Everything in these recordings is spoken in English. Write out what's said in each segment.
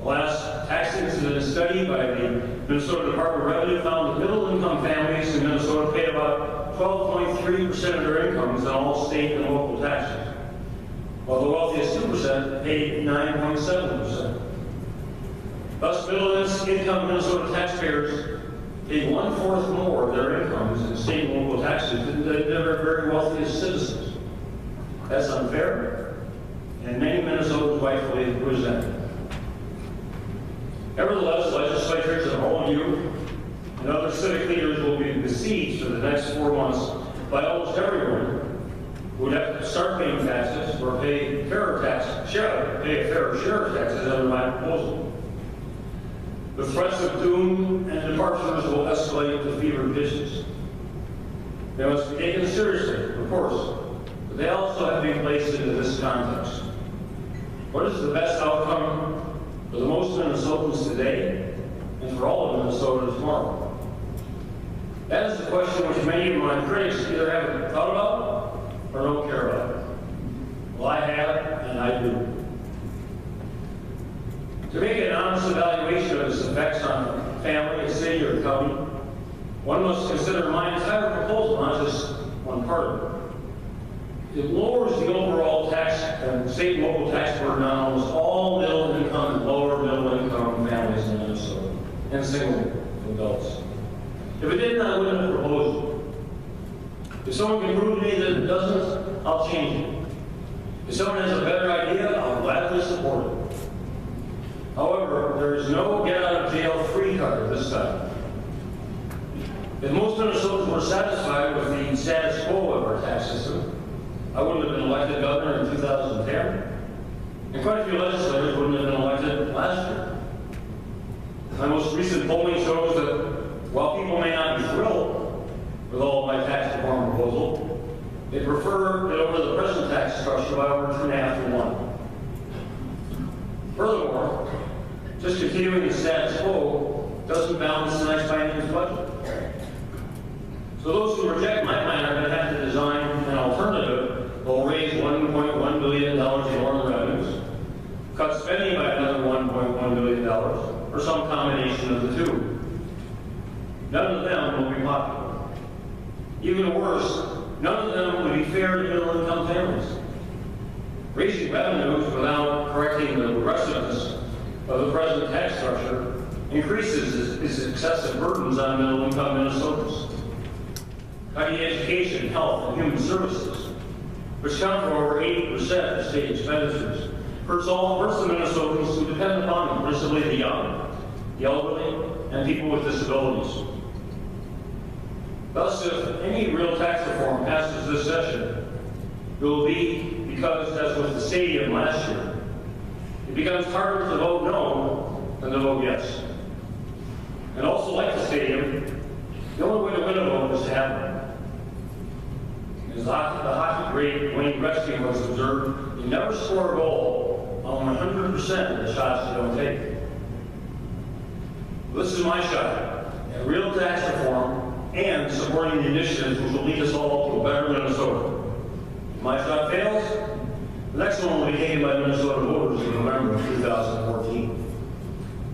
The last tax incident study by the Minnesota Department of Revenue found that middle-income families in Minnesota pay about 12.3% of their incomes on all state and local taxes, while the wealthiest 2% pay 9.7%. Thus, middle-income Minnesota taxpayers pay 1/4 more of their incomes in state and local taxes than their very wealthiest citizens. That's unfair, and many Minnesotans rightfully resent it. Nevertheless, legislatures and all of you and other civic leaders will be besieged for the next 4 months by almost everyone who would have to start paying taxes or pay a fairer share of taxes under my proposal. The threats of doom and departures will escalate to fever pitches. They must be taken seriously, of course, but they also have to be placed into this context. What is the best outcome for the most Minnesotans today and for all of Minnesota tomorrow? That is the question which many of my critics either haven't thought about or don't care about. Well, I have, and I do. To make an honest evaluation of its effects on a family, a city, or a county, one must consider my entire proposal, not just one part of it. It lowers the overall tax and state and local tax burden on almost all middle-income and lower middle-income families in Minnesota, and single adults. If it didn't, I wouldn't have proposed it. If someone can prove to me that it doesn't, I'll change it. If someone has a better idea, I'll gladly support it. However, there is no get-out-of-jail-free card this time. If most Minnesotans were satisfied with the status quo of our tax system, I wouldn't have been elected governor in 2010, and quite a few legislators wouldn't have been elected last year. My most recent polling shows that while people may not be thrilled with all of my tax reform proposal, they prefer it over the present tax structure by over 2.5 to 1. Furthermore, just continuing the status quo doesn't balance the next biennium's budget. So those who reject my plan are going to have to design an alternative that will raise $1.1 billion in more revenues, cut spending by another $1.1 billion, or some combination of the two. None of them will be popular. Even worse, none of them would be fair to middle-income families. Raising revenues without correcting the regressiveness of the present tax structure increases its excessive burdens on middle-income Minnesotans. Cutting education, health, and human services, which count for over 80% of state expenditures, hurts the Minnesotans who depend upon them, principally the young, the elderly, and people with disabilities. Thus, if any real tax reform passes this session, it will be because, as with the stadium last year, it becomes harder to vote no than to vote yes. And also, like the stadium, the only way to win a vote is to have one. As the hockey great Wayne Gretzky once observed, you never score a goal on 100% of the shots you don't take. This is my shot at real tax reform and supporting the initiatives which will lead us all to a better Minnesota. If my shot fails, the next one will be taken by Minnesota voters in November of 2014.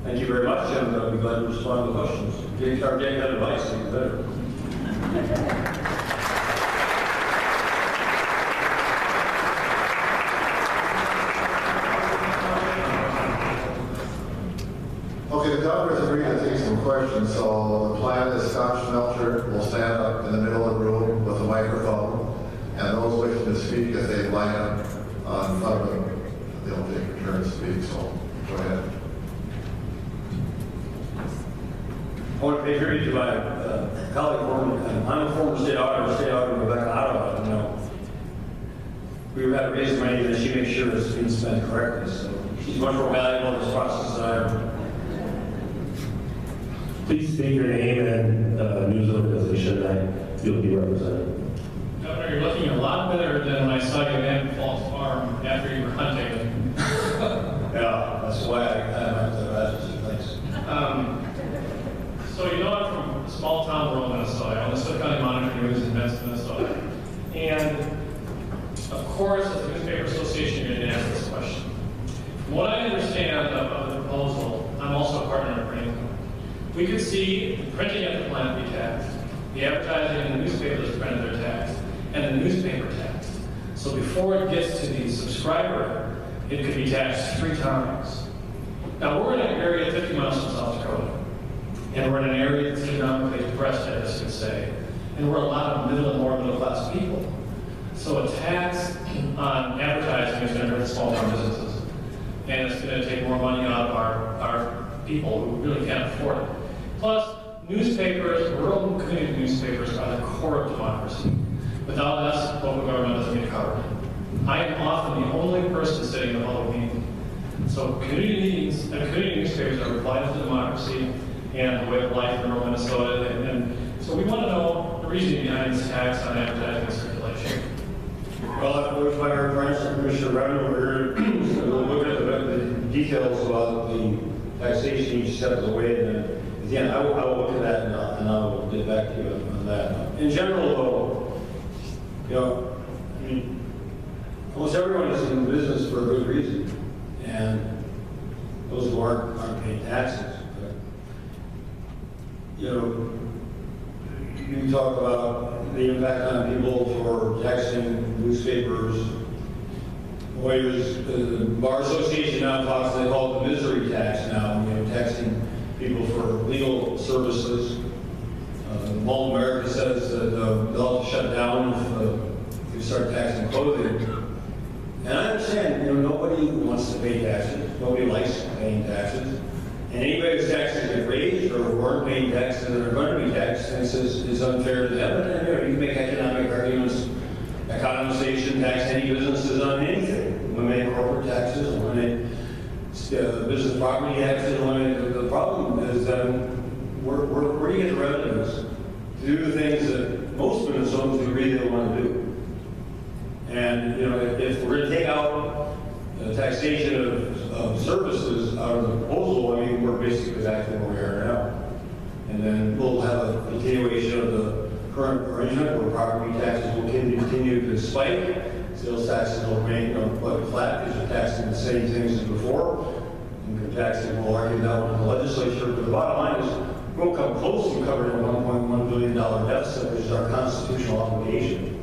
Thank you very much, and I'll be glad to respond to questions. Jake Cardiac had advice, even better. Okay, the governor's agreed to take some questions, so the plan is Scott Schmelcher will stand up in the middle of the room with a microphone, and those wishing to speak, as they line up in front of him, they'll take a turn to speak, so go ahead. I want to pay tribute to my colleague, I'm a former state auditor, Rebecca Ottawa. You know, we were having to raise money that she makes sure it's being spent correctly, so she's much more valuable in this process than I am. Please state your name and news organization that you'll be representing. Governor, you're looking a lot better than when I saw you at Falls Farm after you were hunting. Yeah, that's why I went to the last place. So you know I'm from a small town, rural Minnesota. I'm the Smith County Monitor News in Benson, Minnesota. And of course, as a newspaper association, you're going to ask this question. From what I understand of the proposal, We could see the printing at the plant be taxed, the advertising in the newspapers printed their tax, and the newspaper taxed. So before it gets to the subscriber, it could be taxed 3 times. Now, we're in an area 50 miles from South Dakota, and we're in an area that's economically depressed, I guess you could say, and we're a lot of middle and more middle class people. So a tax on advertising is going to hurt small town businesses, and it's going to take more money out of our people who really can't afford it. Plus, newspapers, rural community newspapers are the core of democracy. Without us, local government doesn't get covered. I am often the only person sitting in a public meeting. So community meetings and community newspapers are vital to democracy and the way of life in rural Minnesota. And so we want to know the reason behind this tax on advertising and circulation. Well, if my reference to Commissioner Revenue, we're going to look at the details about the taxation each step of the way, and then again, I will look at that and I will get back to you on that. In general, though, you know, I mean, almost everyone is in business for a good reason, and those who aren't paying taxes. But, you know, you talk about the impact on people for taxing newspapers, lawyers. The Bar Association now talks, they call it the misery tax now, you know, taxing people for legal services. Mall America says that they'll have to shut down if you start taxing clothing. And I understand, you know, nobody wants to pay taxes. Nobody likes paying taxes. And anybody whose taxes get raised or weren't paying taxes and are going to be taxed thinks it's unfair to them. And you know, you can make economic arguments. Economization tax any businesses on anything. Eliminate corporate taxes, eliminate business property taxes. The problem is where do you get the revenues to do the things that most Minnesotans agree they want to do? And you know, if we're going to take out taxation of services out of the proposal, I mean, we're basically back to where we are now. And then we'll have a continuation of the current arrangement where property taxes will continue to spike, sales taxes will remain flat because you're taxing the same things as before. Income taxing will argue that one in the legislature, but the bottom line is we'll come close to covering a $1.1 billion deficit, which is our constitutional obligation.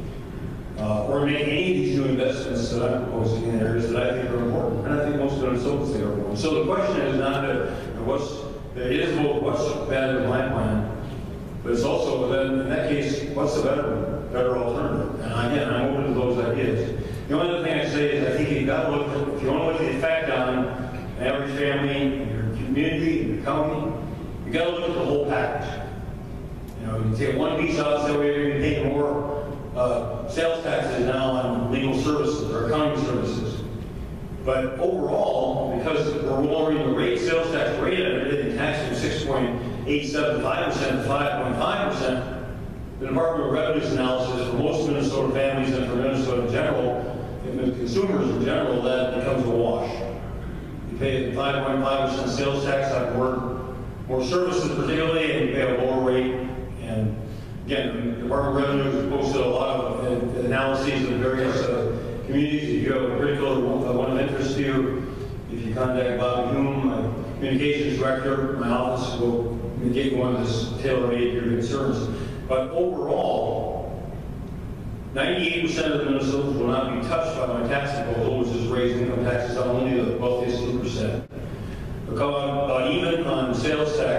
Or make any of these new investments that I'm proposing in areas that I think are important, and I think most Minnesotans think are important. So the question is not it is both what's better in my plan, but it's also then in that case, what's the better alternative? And again, I'm open to those ideas. The only other thing I say is I think you've got to look at, if you want to look at the effect on an average family, your community, your county, you've got to look at the whole package. You know, you take one piece out, so we're going to take more sales taxes now on legal services or accounting services. But overall, because we're lowering the rate, sales tax rate on everything taxed from 6.875% to 5.5%, the Department of Revenue's analysis for most Minnesota families and for Minnesota in general, and the consumers in general, that becomes a wash. You pay 5.5% sales tax on more services particularly, and you pay a lower rate. And again, the Department of Revenue has posted a lot of analyses of various communities. If you have a critical one of interest to you, if you contact Bob Hume, my communications director, my office will get you one of this tailor-made your concerns. But overall, 98% of the Minnesotans will not be touched by my tax proposal, which is raising income taxes on only the wealthiest 2%. We'll come out even on sales tax